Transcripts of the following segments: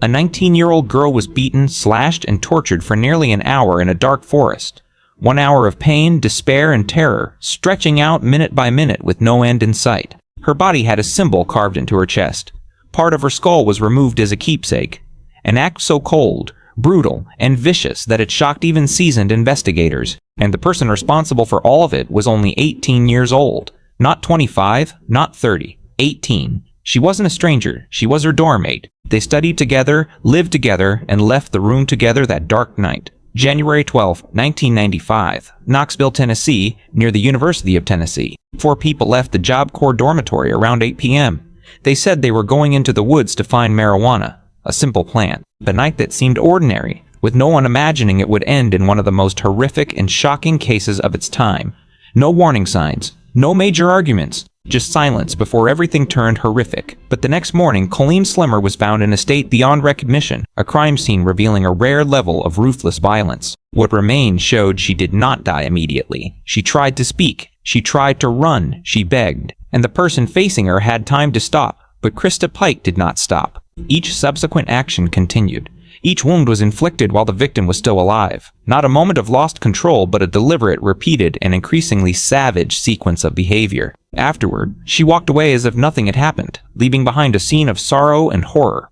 A 19-year-old girl was beaten, slashed, and tortured for nearly an hour in a dark forest. 1 hour of pain, despair, and terror, stretching out minute by minute with no end in sight. Her body had a symbol carved into her chest. Part of her skull was removed as a keepsake. An act so cold, brutal, and vicious that it shocked even seasoned investigators. And the person responsible for all of it was only 18 years old. Not 25, not 30, 18. She wasn't a stranger, she was her dorm mate. They studied together, lived together, and left the room together that dark night. January 12, 1995, Knoxville, Tennessee, near the University of Tennessee. 4 people left the Job Corps dormitory around 8 p.m. They said they were going into the woods to find marijuana, a simple plant. A night that seemed ordinary, with no one imagining it would end in one of the most horrific and shocking cases of its time. No warning signs, no major arguments, just silence before everything turned horrific. But the next morning, Colleen Slimmer was found in a state beyond recognition, a crime scene revealing a rare level of ruthless violence. What remained showed she did not die immediately. She tried to speak, she tried to run, she begged, and the person facing her had time to stop, but Krista Pike did not stop. Each subsequent action continued. Each wound was inflicted while the victim was still alive. Not a moment of lost control, but a deliberate, repeated, and increasingly savage sequence of behavior. Afterward, she walked away as if nothing had happened, leaving behind a scene of sorrow and horror.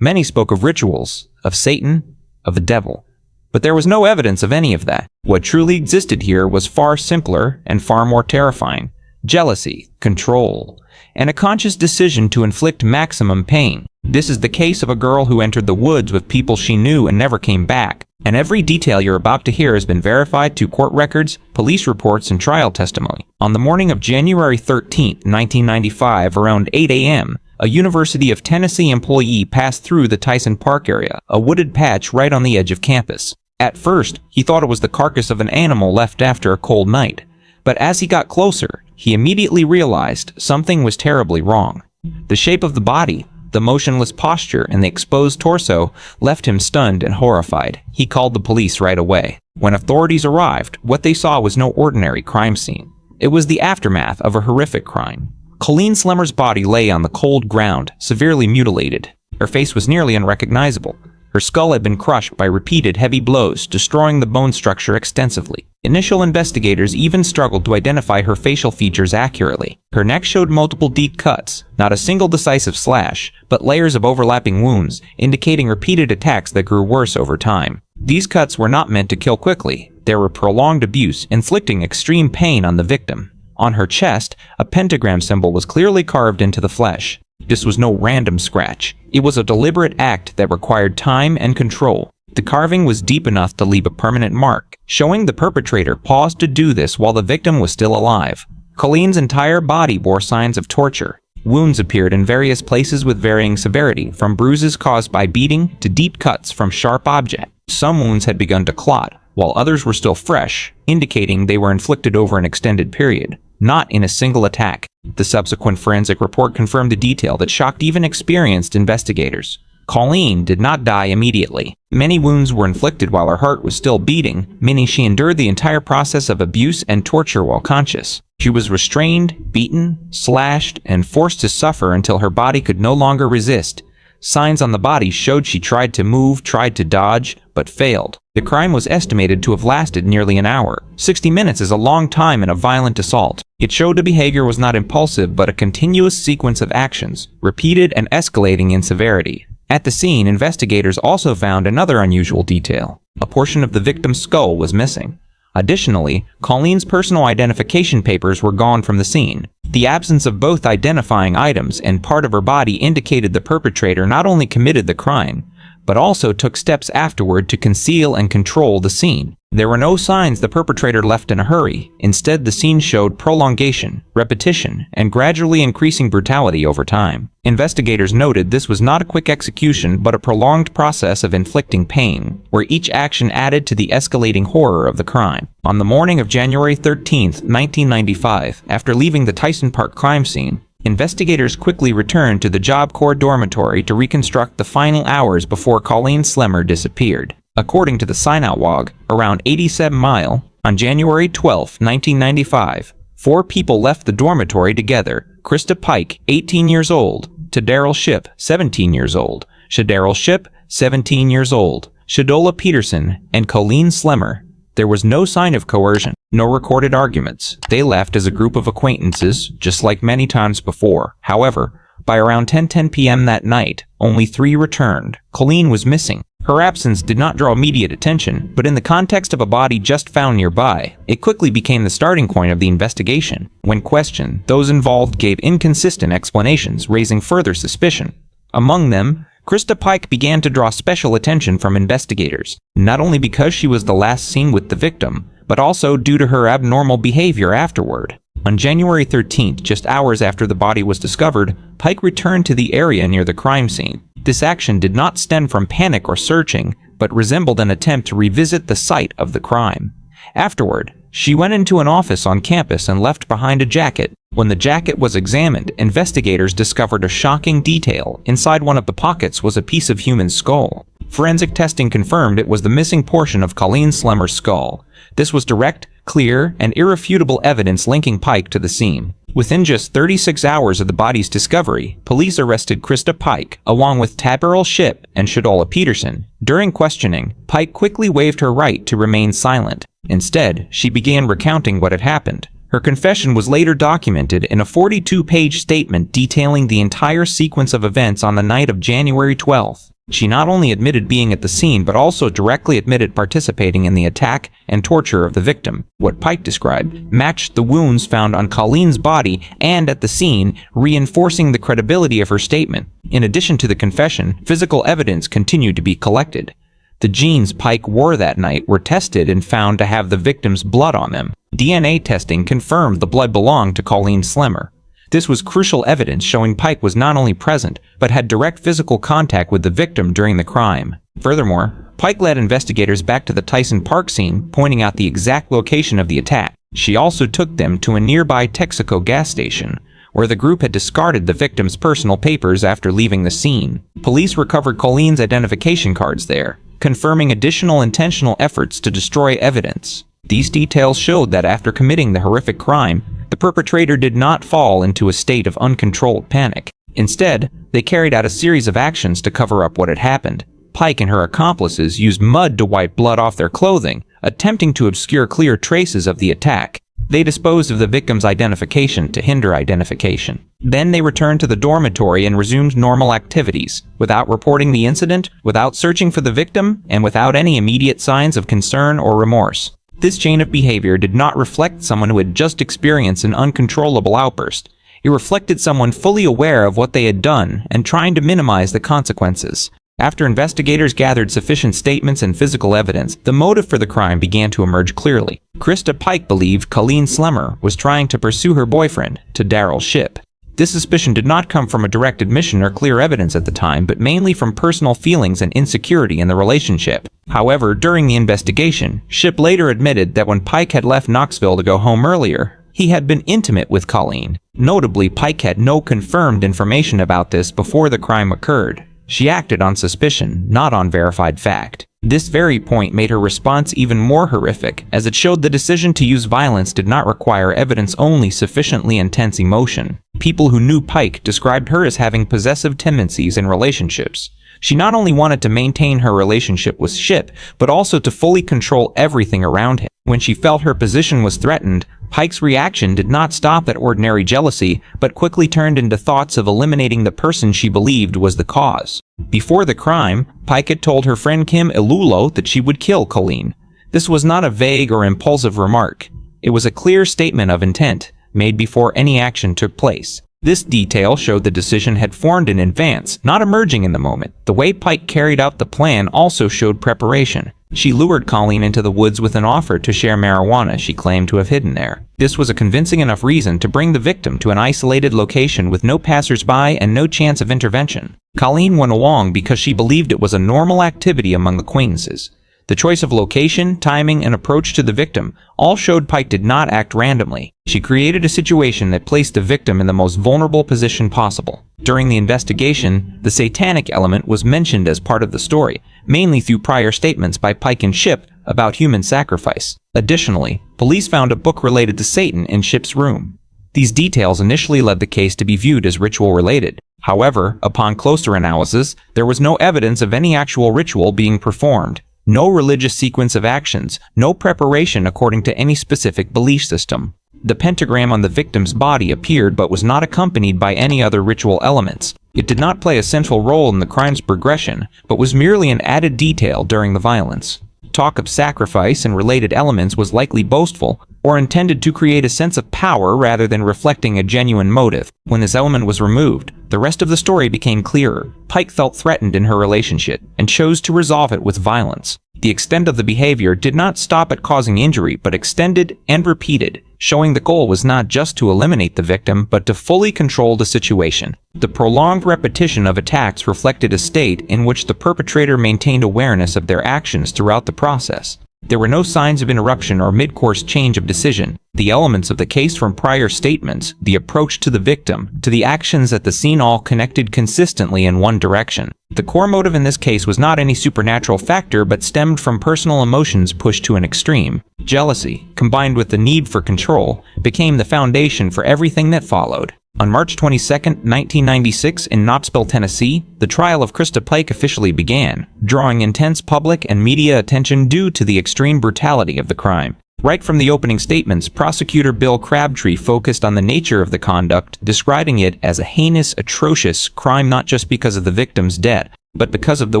Many spoke of rituals, of Satan, of the devil. But there was no evidence of any of that. What truly existed here was far simpler and far more terrifying. Jealousy, control, and a conscious decision to inflict maximum pain. This is the case of a girl who entered the woods with people she knew and never came back. And every detail you're about to hear has been verified to court records, police reports, and trial testimony. On the morning of January 13, 1995, around 8 a.m., a University of Tennessee employee passed through the Tyson Park area, a wooded patch right on the edge of campus. At first, he thought it was the carcass of an animal left after a cold night. But as he got closer, he immediately realized something was terribly wrong. The shape of the body, the motionless posture, and the exposed torso left him stunned and horrified. He called the police right away. When authorities arrived, what they saw was no ordinary crime scene. It was the aftermath of a horrific crime. Colleen Slimmer's body lay on the cold ground, severely mutilated. Her face was nearly unrecognizable. Her skull had been crushed by repeated heavy blows, destroying the bone structure extensively. Initial investigators even struggled to identify her facial features accurately. Her neck showed multiple deep cuts, not a single decisive slash, but layers of overlapping wounds, indicating repeated attacks that grew worse over time. These cuts were not meant to kill quickly. They were prolonged abuse, inflicting extreme pain on the victim. On her chest, a pentagram symbol was clearly carved into the flesh. This was no random scratch. It was a deliberate act that required time and control. The carving was deep enough to leave a permanent mark, showing the perpetrator paused to do this while the victim was still alive. Colleen's entire body bore signs of torture. Wounds appeared in various places with varying severity, from bruises caused by beating to deep cuts from sharp objects. Some wounds had begun to clot, while others were still fresh, indicating they were inflicted over an extended period, not in a single attack. The subsequent forensic report confirmed a detail that shocked even experienced investigators. Colleen did not die immediately. Many wounds were inflicted while her heart was still beating, meaning she endured the entire process of abuse and torture while conscious. She was restrained, beaten, slashed, and forced to suffer until her body could no longer resist. Signs on the body showed she tried to move, tried to dodge, but failed. The crime was estimated to have lasted nearly an hour. 60 minutes is a long time in a violent assault. It showed the behavior was not impulsive but a continuous sequence of actions, repeated and escalating in severity. At the scene, investigators also found another unusual detail. A portion of the victim's skull was missing. Additionally, Colleen's personal identification papers were gone from the scene. The absence of both identifying items and part of her body indicated the perpetrator not only committed the crime, but also took steps afterward to conceal and control the scene. There were no signs the perpetrator left in a hurry. Instead, the scene showed prolongation, repetition, and gradually increasing brutality over time. Investigators noted this was not a quick execution, but a prolonged process of inflicting pain, where each action added to the escalating horror of the crime. On the morning of January 13, 1995, after leaving the Tyson Park crime scene, investigators quickly returned to the Job Corps dormitory to reconstruct the final hours before Colleen Slimmer disappeared. According to the sign-out log, around 87 Mile, on January 12, 1995, 4 people left the dormitory together: Krista Pike, 18 years old, to Daryl Shipp, 17 years old, Daryl Shipp, 17 years old, Shadola Peterson, and Colleen Slemmer. There was no sign of coercion, no recorded arguments. They left as a group of acquaintances, just like many times before. However, by around 10:10 p.m. that night, only 3 returned. Colleen was missing. Her absence did not draw immediate attention, but in the context of a body just found nearby, it quickly became the starting point of the investigation. When questioned, those involved gave inconsistent explanations, raising further suspicion. Among them, Krista Pike began to draw special attention from investigators, not only because she was the last seen with the victim, but also due to her abnormal behavior afterward. On January 13th, just hours after the body was discovered, Pike returned to the area near the crime scene. This action did not stem from panic or searching, but resembled an attempt to revisit the site of the crime. Afterward, she went into an office on campus and left behind a jacket. When the jacket was examined, investigators discovered a shocking detail. Inside one of the pockets was a piece of human skull. Forensic testing confirmed it was the missing portion of Colleen Slemmer's skull. This was direct, clear, and irrefutable evidence linking Pike to the scene. Within just 36 hours of the body's discovery, police arrested Krista Pike, along with Daryl Shipp and Shadola Peterson. During questioning, Pike quickly waived her right to remain silent. Instead, she began recounting what had happened. Her confession was later documented in a 42-page statement detailing the entire sequence of events on the night of January 12th. She not only admitted being at the scene, but also directly admitted participating in the attack and torture of the victim. What Pike described matched the wounds found on Colleen's body and at the scene, reinforcing the credibility of her statement. In addition to the confession, physical evidence continued to be collected. The jeans Pike wore that night were tested and found to have the victim's blood on them. DNA testing confirmed the blood belonged to Colleen Slemmer. This was crucial evidence showing Pike was not only present, but had direct physical contact with the victim during the crime. Furthermore, Pike led investigators back to the Tyson Park scene, pointing out the exact location of the attack. She also took them to a nearby Texaco gas station, where the group had discarded the victim's personal papers after leaving the scene. Police recovered Colleen's identification cards there, confirming additional intentional efforts to destroy evidence. These details showed that after committing the horrific crime, the perpetrator did not fall into a state of uncontrolled panic. Instead, they carried out a series of actions to cover up what had happened. Pike and her accomplices used mud to wipe blood off their clothing, attempting to obscure clear traces of the attack. They disposed of the victim's identification to hinder identification. Then they returned to the dormitory and resumed normal activities, without reporting the incident, without searching for the victim, and without any immediate signs of concern or remorse. This chain of behavior did not reflect someone who had just experienced an uncontrollable outburst. It reflected someone fully aware of what they had done and trying to minimize the consequences. After investigators gathered sufficient statements and physical evidence, the motive for the crime began to emerge clearly. Krista Pike believed Colleen Slemmer was trying to pursue her boyfriend, Daryl Shipp. This suspicion did not come from a direct admission or clear evidence at the time, but mainly from personal feelings and insecurity in the relationship. However, during the investigation, Shipp later admitted that when Pike had left Knoxville to go home earlier, he had been intimate with Colleen. Notably, Pike had no confirmed information about this before the crime occurred. She acted on suspicion, not on verified fact. This very point made her response even more horrific, as it showed the decision to use violence did not require evidence, only sufficiently intense emotion. People who knew Pike described her as having possessive tendencies in relationships. She not only wanted to maintain her relationship with Shipp, but also to fully control everything around him. When she felt her position was threatened, Pike's reaction did not stop at ordinary jealousy, but quickly turned into thoughts of eliminating the person she believed was the cause. Before the crime, Pike had told her friend Kim Ilulo that she would kill Colleen. This was not a vague or impulsive remark. It was a clear statement of intent, made before any action took place. This detail showed the decision had formed in advance, not emerging in the moment. The way Pike carried out the plan also showed preparation. She lured Colleen into the woods with an offer to share marijuana she claimed to have hidden there. This was a convincing enough reason to bring the victim to an isolated location with no passers-by and no chance of intervention. Colleen went along because she believed it was a normal activity among acquaintances. The choice of location, timing, and approach to the victim all showed Pike did not act randomly. She created a situation that placed the victim in the most vulnerable position possible. During the investigation, the Satanic element was mentioned as part of the story, mainly through prior statements by Pike and Shipp about human sacrifice. Additionally, police found a book related to Satan in Shipp's room. These details initially led the case to be viewed as ritual-related. However, upon closer analysis, there was no evidence of any actual ritual being performed, no religious sequence of actions, no preparation according to any specific belief system. The pentagram on the victim's body appeared but was not accompanied by any other ritual elements. It did not play a central role in the crime's progression, but was merely an added detail during the violence. Talk of sacrifice and related elements was likely boastful, or intended to create a sense of power rather than reflecting a genuine motive. When this element was removed, the rest of the story became clearer. Pike felt threatened in her relationship, and chose to resolve it with violence. The extent of the behavior did not stop at causing injury, but extended and repeated, showing the goal was not just to eliminate the victim, but to fully control the situation. The prolonged repetition of attacks reflected a state in which the perpetrator maintained awareness of their actions throughout the process. There were no signs of interruption or mid-course change of decision. The elements of the case from prior statements, the approach to the victim, to the actions at the scene all connected consistently in one direction. The core motive in this case was not any supernatural factor but stemmed from personal emotions pushed to an extreme. Jealousy, combined with the need for control, became the foundation for everything that followed. On March 22, 1996, in Knoxville, Tennessee, the trial of Krista Pike officially began, drawing intense public and media attention due to the extreme brutality of the crime. Right from the opening statements, prosecutor Bill Crabtree focused on the nature of the conduct, describing it as a heinous, atrocious crime not just because of the victim's death, but because of the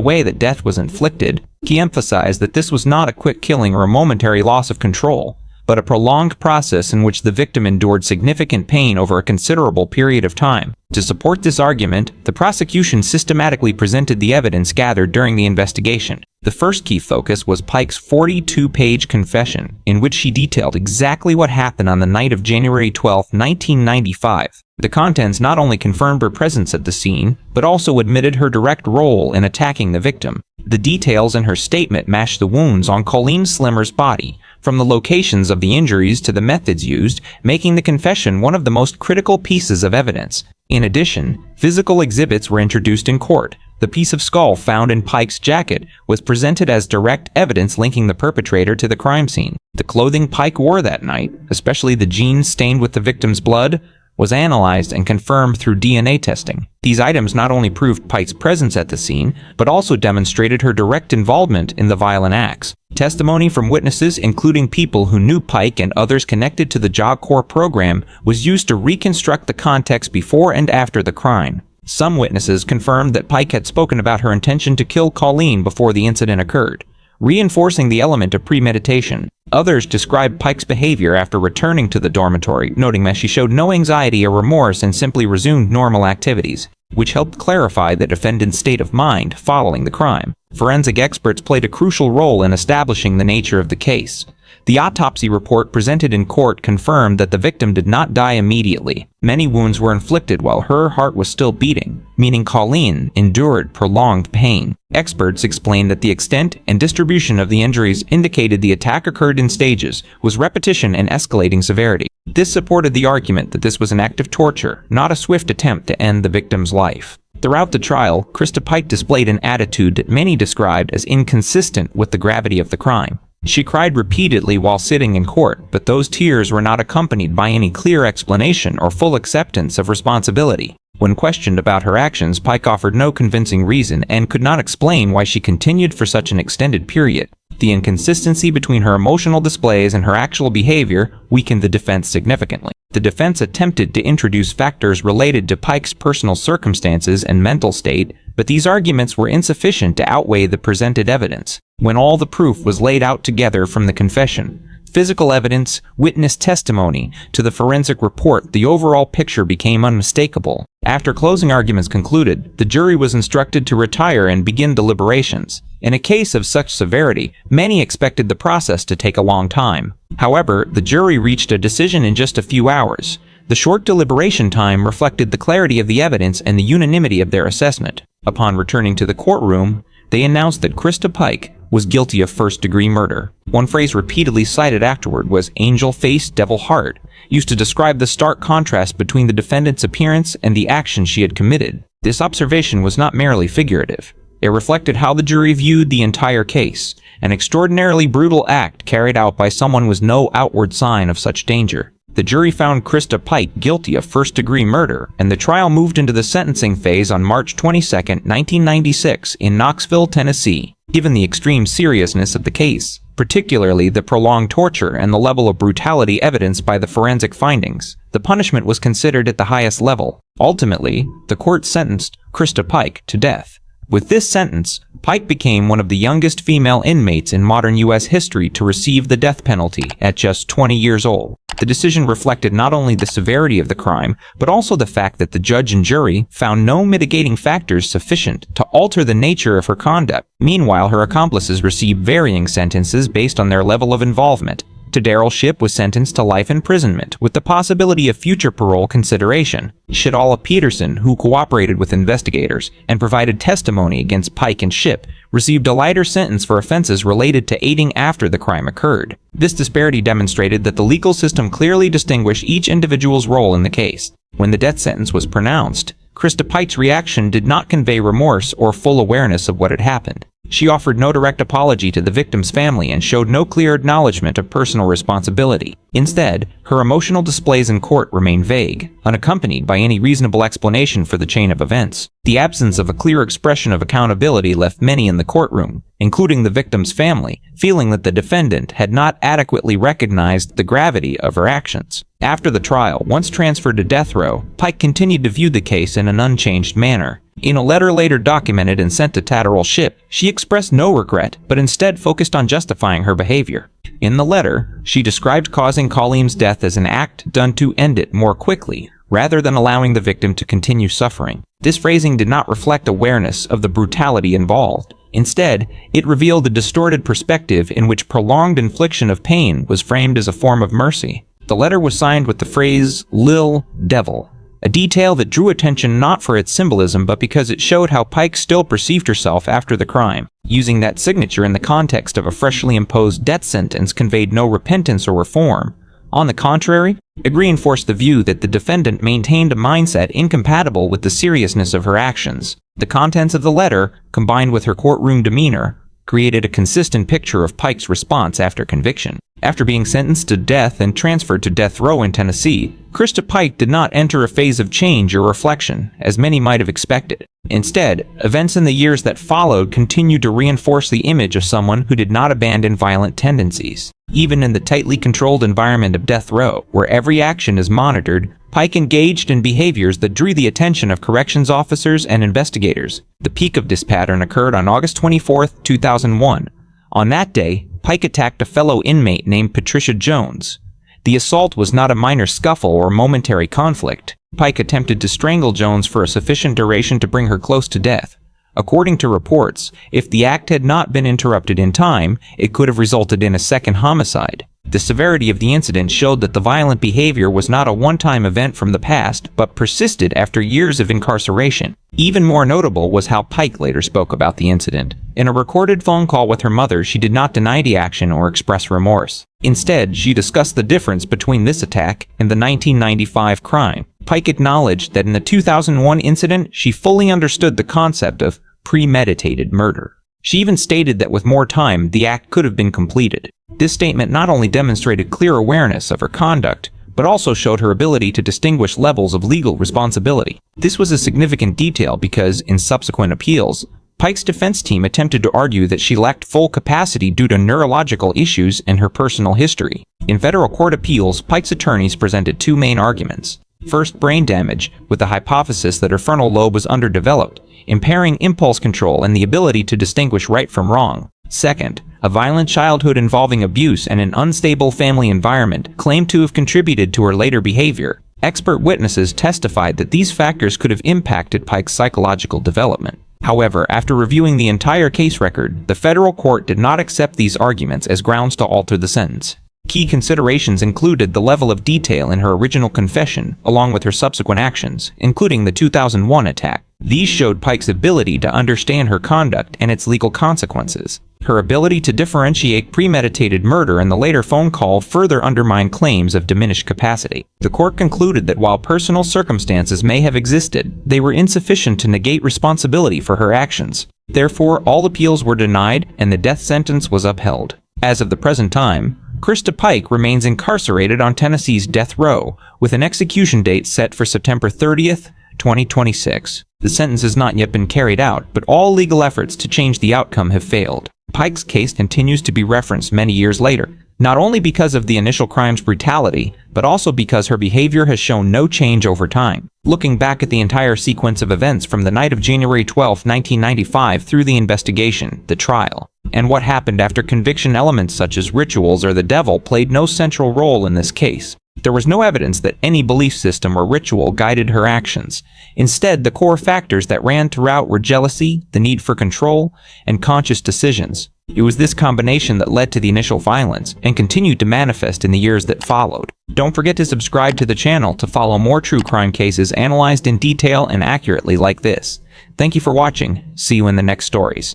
way that death was inflicted. He emphasized that this was not a quick killing or a momentary loss of control, but a prolonged process in which the victim endured significant pain over a considerable period of time. To support this argument, the prosecution systematically presented the evidence gathered during the investigation. The first key focus was Pike's 42-page confession, in which she detailed exactly what happened on the night of January 12, 1995. The contents not only confirmed her presence at the scene, but also admitted her direct role in attacking the victim. The details in her statement matched the wounds on Colleen Slimmer's body, from the locations of the injuries to the methods used, making the confession one of the most critical pieces of evidence. In addition, physical exhibits were introduced in court. The piece of skull found in Pike's jacket was presented as direct evidence linking the perpetrator to the crime scene. The clothing Pike wore that night, especially the jeans stained with the victim's blood, was analyzed and confirmed through DNA testing. These items not only proved Pike's presence at the scene, but also demonstrated her direct involvement in the violent acts. Testimony from witnesses, including people who knew Pike and others connected to the Job Corps program, was used to reconstruct the context before and after the crime. Some witnesses confirmed that Pike had spoken about her intention to kill Colleen before the incident occurred, reinforcing the element of premeditation. Others described Pike's behavior after returning to the dormitory, noting that she showed no anxiety or remorse and simply resumed normal activities, which helped clarify the defendant's state of mind following the crime. Forensic experts played a crucial role in establishing the nature of the case. The autopsy report presented in court confirmed that the victim did not die immediately. Many wounds were inflicted while her heart was still beating, meaning Colleen endured prolonged pain. Experts explained that the extent and distribution of the injuries indicated the attack occurred in stages, with repetition and escalating severity. This supported the argument that this was an act of torture, not a swift attempt to end the victim's life. Throughout the trial, Krista Pike displayed an attitude that many described as inconsistent with the gravity of the crime. She cried repeatedly while sitting in court, but those tears were not accompanied by any clear explanation or full acceptance of responsibility. When questioned about her actions, Pike offered no convincing reason and could not explain why she continued for such an extended period. The inconsistency between her emotional displays and her actual behavior weakened the defense significantly. The defense attempted to introduce factors related to Pike's personal circumstances and mental state, but these arguments were insufficient to outweigh the presented evidence. When all the proof was laid out together from the confession, physical evidence, witness testimony, to the forensic report, the overall picture became unmistakable. After closing arguments concluded, the jury was instructed to retire and begin deliberations. In a case of such severity, many expected the process to take a long time. However, the jury reached a decision in just a few hours. The short deliberation time reflected the clarity of the evidence and the unanimity of their assessment. Upon returning to the courtroom, they announced that Krista Pike was guilty of first-degree murder. One phrase repeatedly cited afterward was "angel face, devil heart," used to describe the stark contrast between the defendant's appearance and the action she had committed. This observation was not merely figurative. It reflected how the jury viewed the entire case, an extraordinarily brutal act carried out by someone with no outward sign of such danger. The jury found Krista Pike guilty of first-degree murder, and the trial moved into the sentencing phase on March 22, 1996, in Knoxville, Tennessee. Given the extreme seriousness of the case, particularly the prolonged torture and the level of brutality evidenced by the forensic findings, the punishment was considered at the highest level. Ultimately, the court sentenced Krista Pike to death. With this sentence, Pike became one of the youngest female inmates in modern U.S. history to receive the death penalty at just 20 years old. The decision reflected not only the severity of the crime, but also the fact that the judge and jury found no mitigating factors sufficient to alter the nature of her conduct. Meanwhile, her accomplices received varying sentences based on their level of involvement. Daryl Shipp was sentenced to life imprisonment, with the possibility of future parole consideration. Shidala Peterson, who cooperated with investigators and provided testimony against Pike and Shipp, received a lighter sentence for offenses related to aiding after the crime occurred. This disparity demonstrated that the legal system clearly distinguished each individual's role in the case. When the death sentence was pronounced, Krista Pike's reaction did not convey remorse or full awareness of what had happened. She offered no direct apology to the victim's family and showed no clear acknowledgement of personal responsibility. Instead, her emotional displays in court remained vague, unaccompanied by any reasonable explanation for the chain of events. The absence of a clear expression of accountability left many in the courtroom, including the victim's family, feeling that the defendant had not adequately recognized the gravity of her actions. After the trial, once transferred to death row, Pike continued to view the case in an unchanged manner. In a letter later documented and sent to Daryl Shipp, she expressed no regret, but instead focused on justifying her behavior. In the letter, she described causing Colleen's death as an act done to end it more quickly, rather than allowing the victim to continue suffering. This phrasing did not reflect awareness of the brutality involved. Instead, it revealed a distorted perspective in which prolonged infliction of pain was framed as a form of mercy. The letter was signed with the phrase, "Lil Devil," a detail that drew attention not for its symbolism but because it showed how Pike still perceived herself after the crime. Using that signature in the context of a freshly imposed death sentence conveyed no repentance or reform. On the contrary, it reinforced the view that the defendant maintained a mindset incompatible with the seriousness of her actions. The contents of the letter, combined with her courtroom demeanor, created a consistent picture of Pike's response after conviction. After being sentenced to death and transferred to death row in Tennessee, Krista Pike did not enter a phase of change or reflection, as many might have expected. Instead, events in the years that followed continued to reinforce the image of someone who did not abandon violent tendencies. Even in the tightly controlled environment of death row, where every action is monitored, Pike engaged in behaviors that drew the attention of corrections officers and investigators. The peak of this pattern occurred on August 24, 2001. On that day, Pike attacked a fellow inmate named Patricia Jones. The assault was not a minor scuffle or momentary conflict. Pike attempted to strangle Jones for a sufficient duration to bring her close to death. According to reports, if the act had not been interrupted in time, it could have resulted in a second homicide. The severity of the incident showed that the violent behavior was not a one-time event from the past, but persisted after years of incarceration. Even more notable was how Pike later spoke about the incident. In a recorded phone call with her mother, she did not deny the action or express remorse. Instead, she discussed the difference between this attack and the 1995 crime. Pike acknowledged that in the 2001 incident, she fully understood the concept of premeditated murder. She even stated that with more time, the act could have been completed. This statement not only demonstrated clear awareness of her conduct, but also showed her ability to distinguish levels of legal responsibility. This was a significant detail because, in subsequent appeals, Pike's defense team attempted to argue that she lacked full capacity due to neurological issues and her personal history. In federal court appeals, Pike's attorneys presented two main arguments. First, brain damage, with the hypothesis that her frontal lobe was underdeveloped, impairing impulse control and the ability to distinguish right from wrong. Second, a violent childhood involving abuse and an unstable family environment claimed to have contributed to her later behavior. Expert witnesses testified that these factors could have impacted Pike's psychological development. However, after reviewing the entire case record, the federal court did not accept these arguments as grounds to alter the sentence. Key considerations included the level of detail in her original confession, along with her subsequent actions, including the 2001 attack. These showed Pike's ability to understand her conduct and its legal consequences. Her ability to differentiate premeditated murder and the later phone call further undermined claims of diminished capacity. The court concluded that while personal circumstances may have existed, they were insufficient to negate responsibility for her actions. Therefore, all appeals were denied and the death sentence was upheld. As of the present time, Krista Pike remains incarcerated on Tennessee's death row, with an execution date set for September 30th, 2026. The sentence has not yet been carried out, but all legal efforts to change the outcome have failed. Pike's case continues to be referenced many years later, not only because of the initial crime's brutality, but also because her behavior has shown no change over time. Looking back at the entire sequence of events from the night of January 12, 1995 through the investigation, the trial, and what happened after conviction, elements such as rituals or the devil played no central role in this case. There was no evidence that any belief system or ritual guided her actions. Instead, the core factors that ran throughout were jealousy, the need for control, and conscious decisions. It was this combination that led to the initial violence and continued to manifest in the years that followed. Don't forget to subscribe to the channel to follow more true crime cases analyzed in detail and accurately like this. Thank you for watching. See you in the next stories.